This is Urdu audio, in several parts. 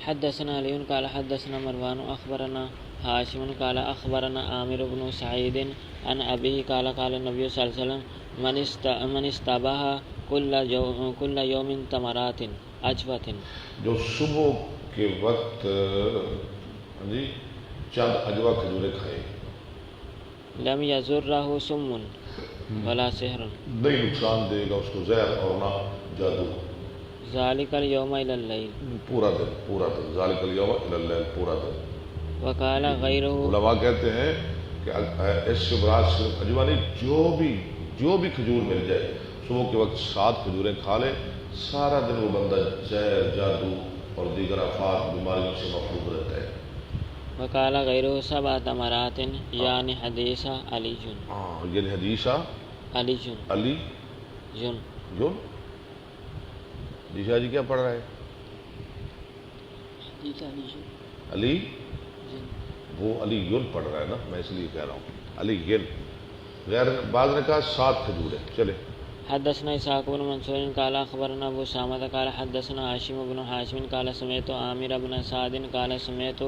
حدثنا علي قال حدثنا مروان اخبرنا هاشم قال اخبرنا عامر بن سعيد عن ابيه قال قال النبي صلى الله عليه وسلم من استباح كل يوم تمرات عجوة. جو صبح کے وقت جی چند عجوہ کھجوریں کھائے لم يضره سم ولا سحر. نہیں نقصان دے گا اس کو زہر اور نہ جادو. ذلك اليوم الى الليل. پورا دن ذالک الیوم الی اللیل پورا دن. وقال غیرہ. علماء کہتے ہیں کہ اس سے مراد صرف عجوہ نہیں، جو بھی کھجور مل جائے صبح کے وقت 7 کھجوریں کھا لے، سارا دن وہ بندہ زہر جادو اور دیگر آفات بیماریوں سے محفوظ رہتا ہے. وقال غیرہ 7 تمرات یعنی حدیث علی جن. یعنی حدیث علی جن. علی جن. جن جی شاہ جی کیا پڑھ رہا ہے؟ حدیث علی جن. علی جن. وہ علی یون پڑھ رہا ہے نا، میں اس لیے کہہ رہا ہوں علی ین. غیر بعض نے کہا 7 کھجور ہے. چلے. حدثنا اسحاق بن منصور قال اخبرنا ابو سامة قال حدثنا هاشم بن حاشم قال سمعت عامر بن سعد قال سمعت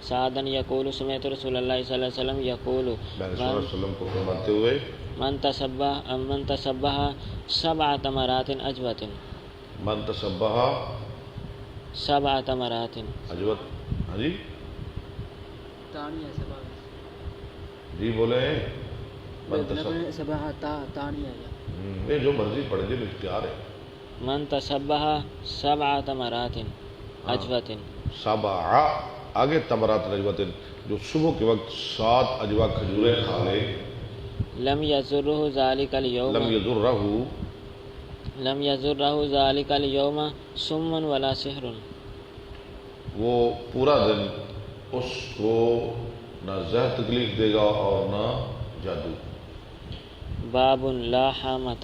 سعدا يقول سمعت رسول الله صلى الله عليه وسلم يقول میں نے صلی اللہ علیہ وسلم کو فرماتے ہوئے من تسبح 7 تمرات عجوة. من تصبح 7 تمرات. عجوت. ہاں جی تانیہ سبا. جی بولے. من سبح تانیہ. نہیں جو مرضی پڑھ دے اختیار ہے. من تسبح 7 تمرات عجوة. 7 آگے تمرات عجوت، جو صبح کے وقت 7 عجوہ کھجوریں کھا لے. لم يضره ذلك اليوم. لم يضره ذلك اليوم سم ولا سحر. وہ پورا دن اس کو نہ زہر تکلیف دے گا اور نہ جادو. باب لا حامة.